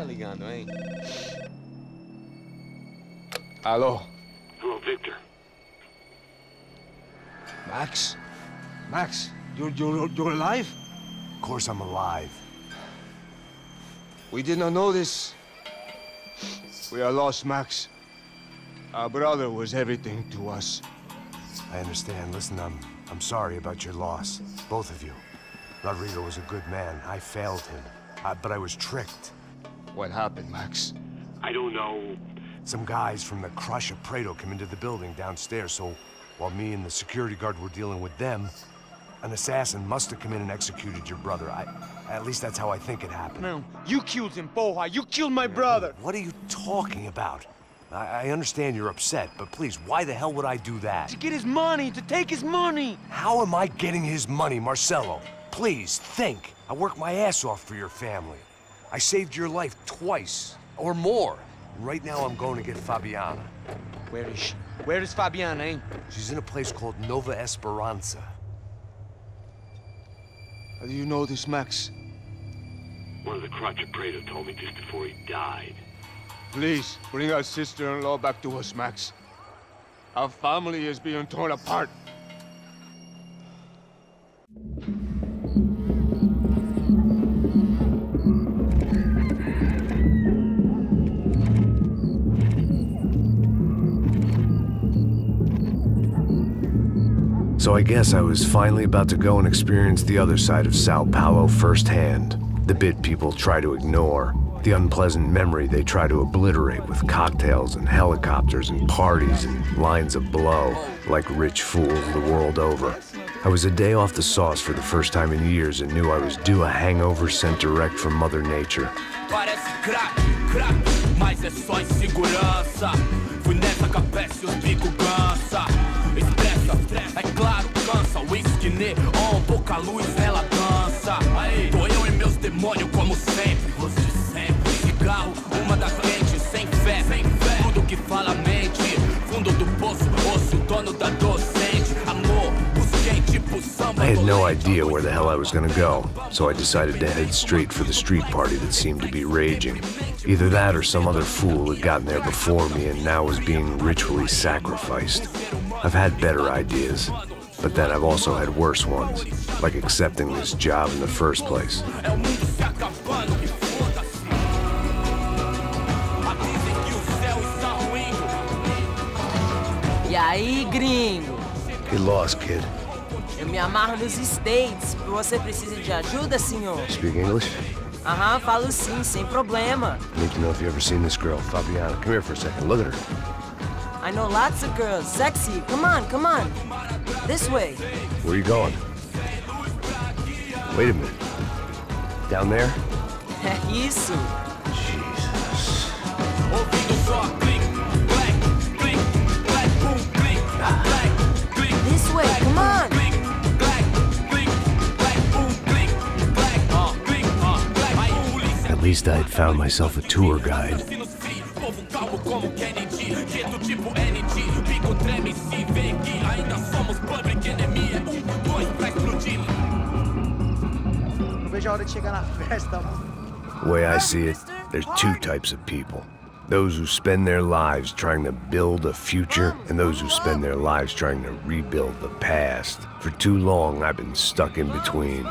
ligando, hein? Alô? Hello, Victor. Max? Max, you're alive? Of course I'm alive. We did not know this. We are lost, Max. Our brother was everything to us. I understand. Listen, I'm sorry about your loss. Both of you. Rodrigo was a good man. I failed him. But I was tricked. What happened, Max? I don't know. Some guys from the Crush of Prado came into the building downstairs, so while me and the security guard were dealing with them, an assassin must have come in and executed your brother. At least that's how I think it happened. No, you killed him, porra. You killed my brother. What are you talking about? I understand you're upset, but please, why the hell would I do that? To get his money, to take his money. How am I getting his money, Marcelo? Please, think. I worked my ass off for your family. I saved your life twice, or more. Right now, I'm going to get Fabiana. Where is she? Where is Fabiana, eh? She's in a place called Nova Esperanza. How do you know this, Max? One of the Crotch of Prado told me just before he died. Please, bring our sister-in-law back to us, Max. Our family is being torn apart. So I guess I was finally about to go and experience the other side of Sao Paulo firsthand. The bit people try to ignore. The unpleasant memory they try to obliterate with cocktails and helicopters and parties and lines of blow, like rich fools the world over. I was a day off the sauce for the first time in years and knew I was due a hangover sent direct from Mother Nature. Parece crack, mas é só insegurança. Fui nessa capeste, os bico cansa. Expressa, é claro, cansa. Whisky, neon, pouca luz, ela dança. Tô eu e meus demônios como sempre. Rosto de sempre, cigarro, uma das quentes. Sem fé, tudo que fala mente. Fundo do poço, osso, dono da docente. Amor, busquei tipo samba. I had no idea where the hell I was gonna go, so I decided to head straight for the street party that seemed to be raging. Either that or some other fool had gotten there before me and now was being ritually sacrificed. I've had better ideas, but then I've also had worse ones, like accepting this job in the first place. E aí, gringo? Get lost, kid. Eu me amarro nos States. Você precisa de ajuda, senhor? Speak English? Aham, falo sim, sem problema. I need to know if you've ever seen this girl, Fabiana. Come here for a second. Look at her. I know lots of girls. Sexy. Come on, come on. This way. Where are you going? Wait a minute. Down there? Isso. Jesus. This way, come on. At least I had found myself a tour guide. The way I see it, there's two types of people. Those who spend their lives trying to build a future, and those who spend their lives trying to rebuild the past. For too long, I've been stuck in between.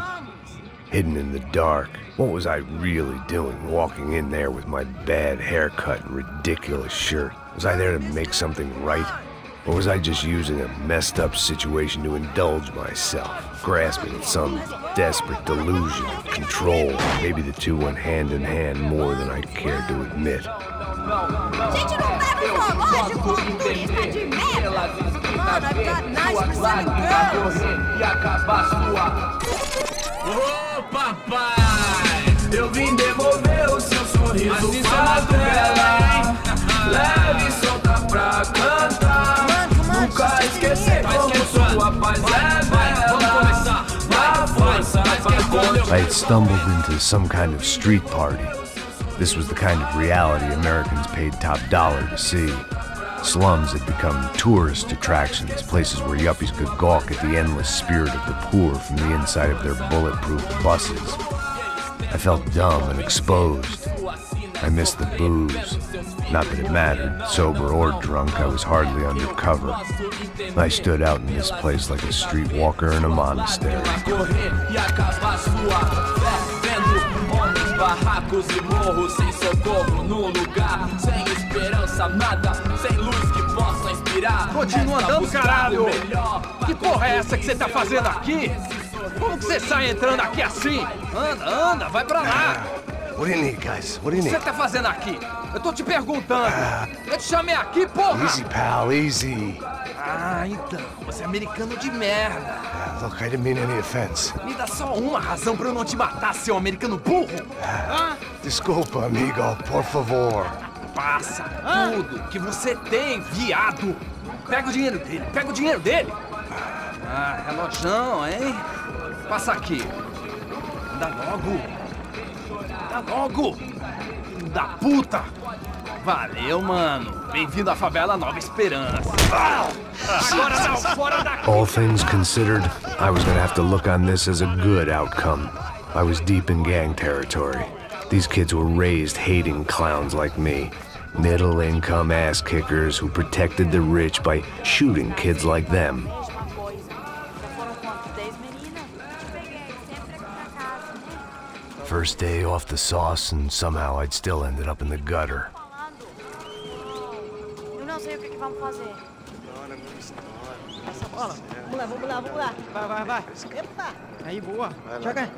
Hidden in the dark. What was I really doing, walking in there with my bad haircut and ridiculous shirt? Was I there to make something right? Or was I just using a messed up situation to indulge myself, grasping at some desperate delusion of control? Maybe the two went hand in hand more than I cared to admit. Gente, não leva o relógio como turista de merda! Mano, I've got nice presenting girls! Ô papai, eu vim devolver o seu sorriso pra tela. Leve e solta pra cantar. Nunca esquecer como sua paz é bela. Na força pra I had stumbled into some kind of street party. This was the kind of reality Americans paid top dollar to see. Slums had become tourist attractions, places where yuppies could gawk at the endless spirit of the poor from the inside of their bulletproof buses. I felt dumb and exposed. I missed the booze. Not that it mattered. Sober or drunk, I was hardly undercover. I stood out in this place like a streetwalker in a monastery. Barracos e morros sem socorro num lugar sem esperança, nada, sem luz que possa inspirar. Continua andando, caralho! Que porra é essa que você tá fazendo aqui? Como que você sai entrando aqui assim? Anda, vai pra lá! What do you need, guys? What do you O que need? você tá fazendo aqui? Eu tô te perguntando. Eu te chamei aqui, porra! Easy, pal, easy. Ah, então, você é americano de merda. Look, I didn't mean any offense. Me dá só uma razão pra eu não te matar, seu americano burro. Desculpa, amigo, por favor. Passa tudo que você tem, viado. Pega o dinheiro dele, Ah, relojão, hein? Passa aqui. Dá logo. Filho da puta. Valeu, mano. Bem-vindo à favela Nova Esperança. Agora não, fora daqui. All things considered, I was gonna have to look on this as a good outcome. I was deep in gang territory. These kids were raised hating clowns like me. Middle-income ass-kickers who protected the rich by shooting kids like them. First day off the sauce, and somehow I'd still ended up in the gutter. Eu não sei o que vamos fazer. Vamos lá. Vai. Epa! Aí, boa. Joga.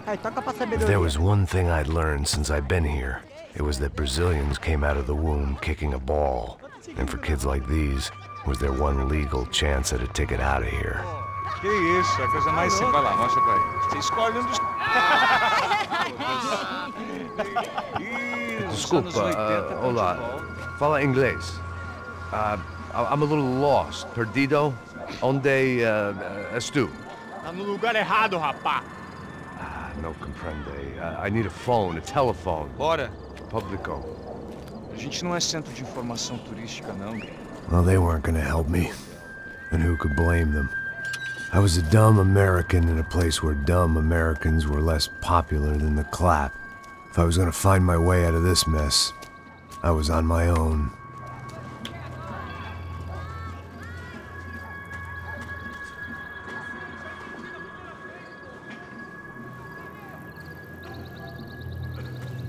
Aí, toca pra sabedoria. If there was one thing I'd learned since I'd been here, it was that Brazilians came out of the womb kicking a ball. And for kids like these, was their one legal chance at a ticket out of here. Que isso, é a coisa mais simples. Vai lá, mostra pra ele. Você escolhe um dos... Desculpa, olá. Fala inglês. I'm a little lost. Perdido? Onde estou? Tá no lugar errado, rapá. No comprende. I need a phone, a telephone. Bora. Publico. A gente não é centro de informação turística, não. Well, they weren't gonna help me. And who could blame them? I was a dumb American in a place where dumb Americans were less popular than the clap. If I was gonna find my way out of this mess, I was on my own.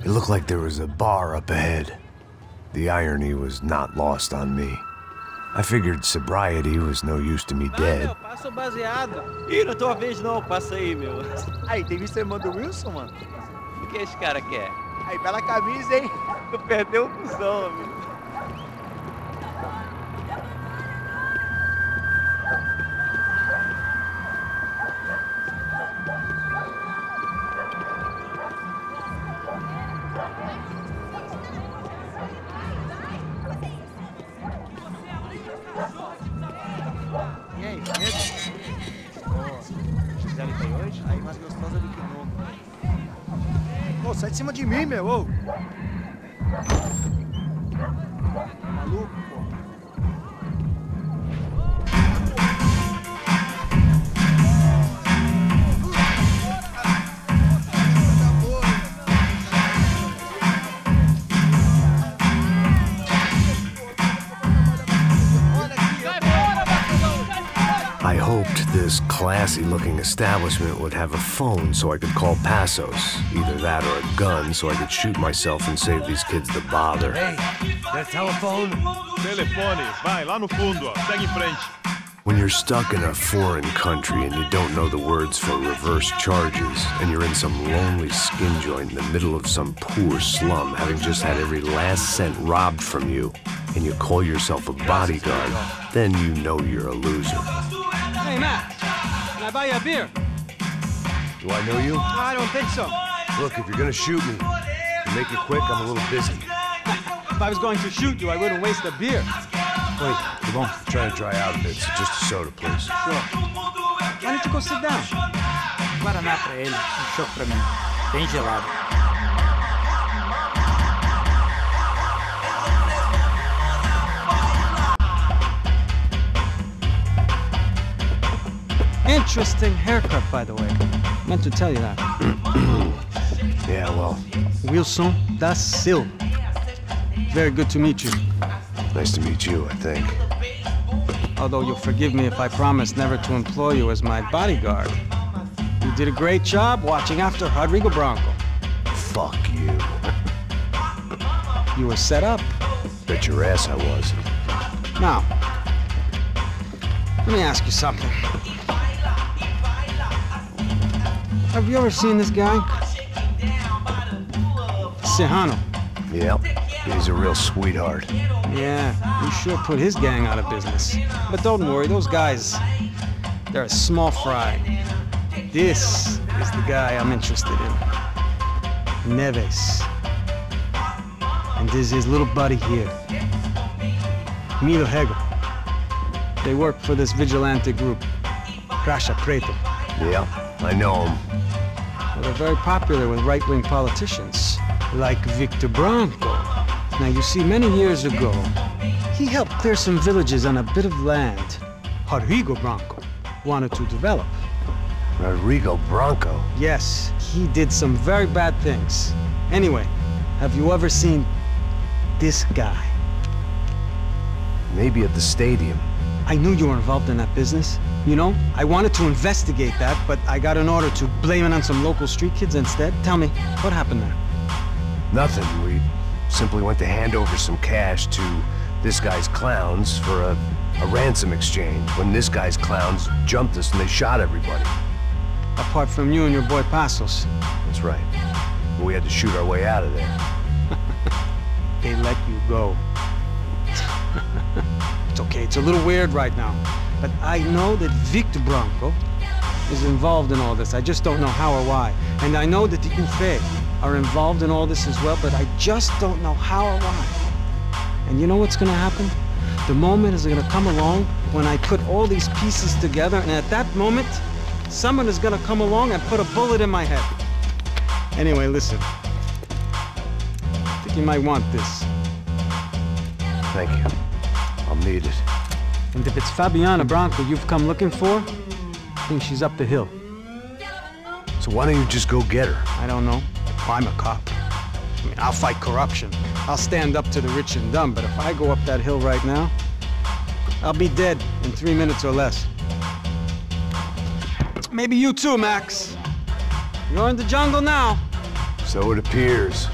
It looked like there was a bar up ahead. The irony was not lost on me. I figured sobriety was no use to me dead. Meu, passa o baseado. Ih, não tô a vez não, passa aí, meu. Aí, tem visto a irmã do Wilson, mano? O que esse cara quer? Aí, bela camisa, hein? Tu perdeu o cuzão, amigo. E aí, beleza? Gisele foi hoje? Aí, mais gostosa do que nunca. Ô, sai de cima de mim, meu, ô! Maluco, pô. I hoped this classy-looking establishment would have a phone so I could call Passos. Either that or a gun so I could shoot myself and save these kids the bother. Hey, that telephone? Telefone, vai, lá no fundo, ó. Segue em frente. When you're stuck in a foreign country and you don't know the words for reverse charges, and you're in some lonely skin joint in the middle of some poor slum, having just had every last cent robbed from you, and you call yourself a bodyguard, then you know you're a loser. Hey, Max, can I buy you a beer? Do I know you? I don't think so. Look, if you're gonna shoot me, make it quick, I'm a little busy. If I was going to shoot you, I wouldn't waste a beer. Wait, come on. I'm trying to dry out a bit, so just a soda, please. Sure. Why don't you go sit down? Guaraná pra ele, chopp pra mim. Bem gelado. Interesting haircut, by the way. Meant to tell you that. Yeah, well, Wilson da Silva. Very good to meet you. nice to meet you, I think. Although you'll forgive me if I promise never to employ you as my bodyguard. You did a great job watching after Rodrigo Branco. Fuck you. You were set up. Bet your ass I was. Now, let me ask you something. Have you ever seen this guy? Serrano. Yep, he's a real sweetheart. Yeah, he sure put his gang out of business. But don't worry, those guys, they're a small fry. This is the guy I'm interested in. Neves. And this is his little buddy here. Milo Hegel. They work for this vigilante group, Caixa Preta. Yeah, I know him. Well, they're very popular with right-wing politicians, like Victor Branco. Now, you see, many years ago, he helped clear some villages on a bit of land Rodrigo Branco wanted to develop. Rodrigo Branco? Yes, he did some very bad things. Anyway, have you ever seen this guy? Maybe at the stadium. I knew you were involved in that business. You know, I wanted to investigate that, but I got an order to blame it on some local street kids instead. Tell me, what happened there? Nothing. We simply went to hand over some cash to this guy's clowns for a ransom exchange when this guy's clowns jumped us and they shot everybody. Apart from you and your boy Passos. That's right. But we had to shoot our way out of there. They let you go. It's okay, it's a little weird right now. But I know that Victor Branco is involved in all this. I just don't know how or why. And I know that the UFE are involved in all this as well, but I just don't know how or why. And you know what's gonna happen? The moment is gonna come along when I put all these pieces together, and at that moment, someone is gonna come along and put a bullet in my head. Anyway, listen. I think you might want this. Thank you. I'll need it. And if it's Fabiana Branco you've come looking for, I think she's up the hill. So why don't you just go get her? I don't know. I'm a cop. I mean, I'll fight corruption. I'll stand up to the rich and dumb, but if I go up that hill right now, I'll be dead in 3 minutes or less. Maybe you too, Max. You're in the jungle now. So it appears.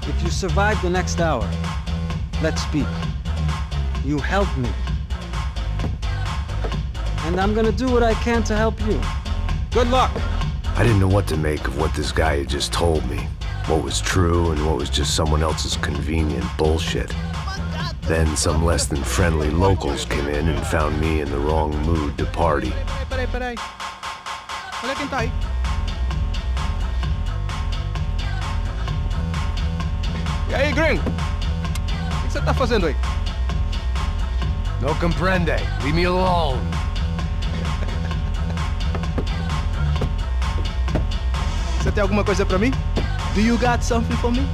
If you survive the next hour, let's speak. You help me. And I'm gonna do what I can to help you. Good luck! I didn't know what to make of what this guy had just told me. What was true and what was just someone else's convenient bullshit. Then some less than friendly locals came in and found me in the wrong mood to party. Peraí. Olha quem tá aí. E aí, gringo? O que você tá fazendo aí? No comprende. Leave me alone. Você tem alguma coisa pra mim? Do you got something for me?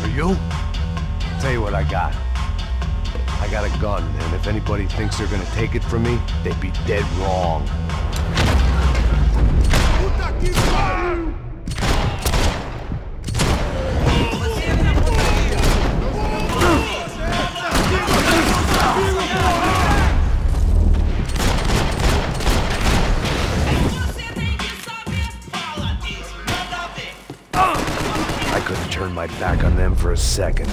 For you? Tell you what I got. I got a gun, and if anybody thinks they're gonna take it from me, they'd be dead wrong. Puta que pariu! I couldn't turn my back on them for a second.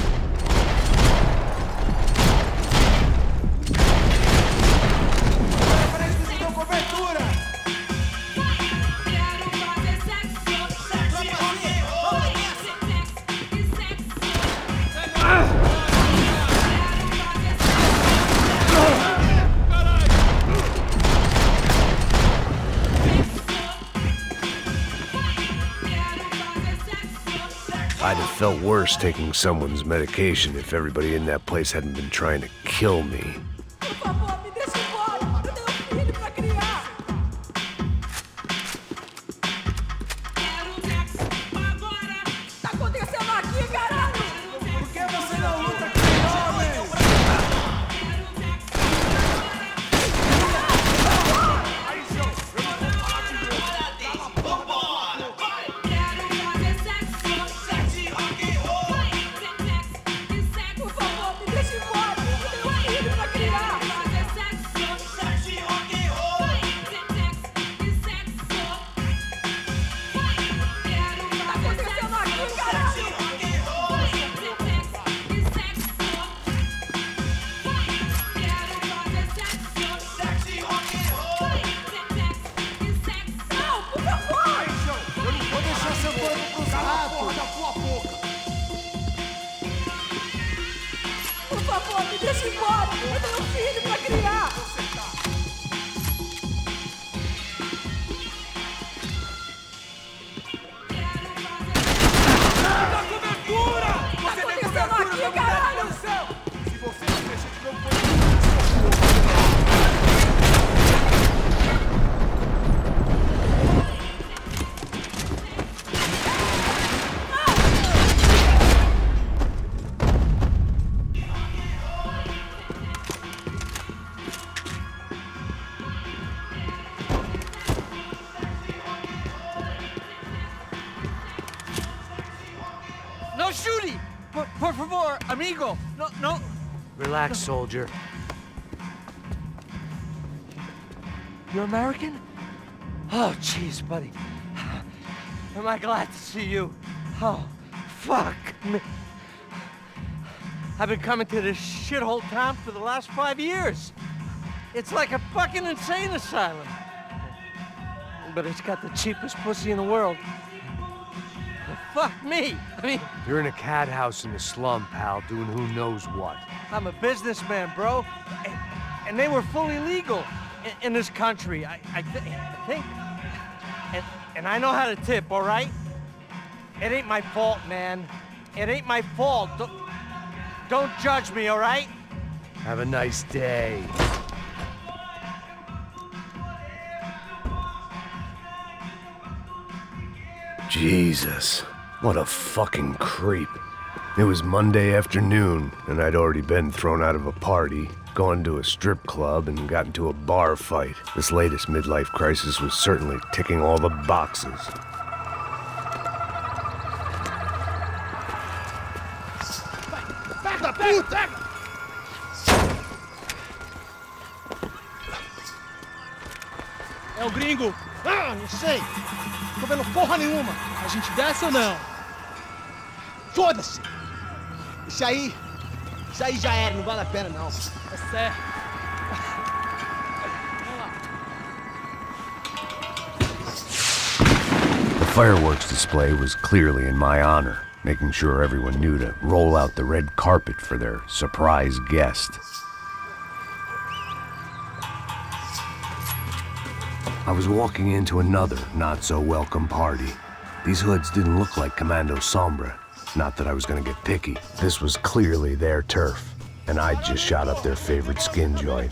I'd have felt worse taking someone's medication if everybody in that place hadn't been trying to kill me. Por favor, me deixa embora. Eu tenho um filho pra criar. Tá acontecendo aqui, caralho? Por que você não luta com os homens? Deixa embora! Eu tenho um filho pra criar! Dá cobertura! Você tem cobertura aqui, caralho! do céu! Se você não mexer de novo, No shooting! Por favor, amigo! No. Relax, soldier. You're American? Oh, jeez, buddy. Am I glad to see you? Oh, fuck me. I've been coming to this shithole town for the last 5 years. It's like a fucking insane asylum. But it's got the cheapest pussy in the world. Fuck me. I mean, You're in a cat house in the slum, pal, doing who knows what. I'm a businessman, bro. And they were fully legal in this country, I think. And I know how to tip, all right? It ain't my fault, man. It ain't my fault. Don't judge me, all right? Have a nice day. Jesus, what a fucking creep. It was Monday afternoon, and I'd already been thrown out of a party, gone to a strip club, and got into a bar fight. This latest midlife crisis was certainly ticking all the boxes. Pega, puta! É o gringo. Ah, não sei. Tô vendo porra nenhuma. A gente desce ou não? Foda-se! Isso aí já era, não vale a pena não. É certo. The fireworks display was clearly in my honor, making sure everyone knew to roll out the red carpet for their surprise guest. I was walking into another not-so-welcome party. These hoods didn't look like Commando Sombra. Not that I was gonna get picky. This was clearly their turf, and I'd just shot up their favorite skin joint.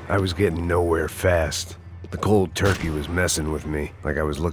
I was getting nowhere fast. The cold turkey was messing with me, like I was looking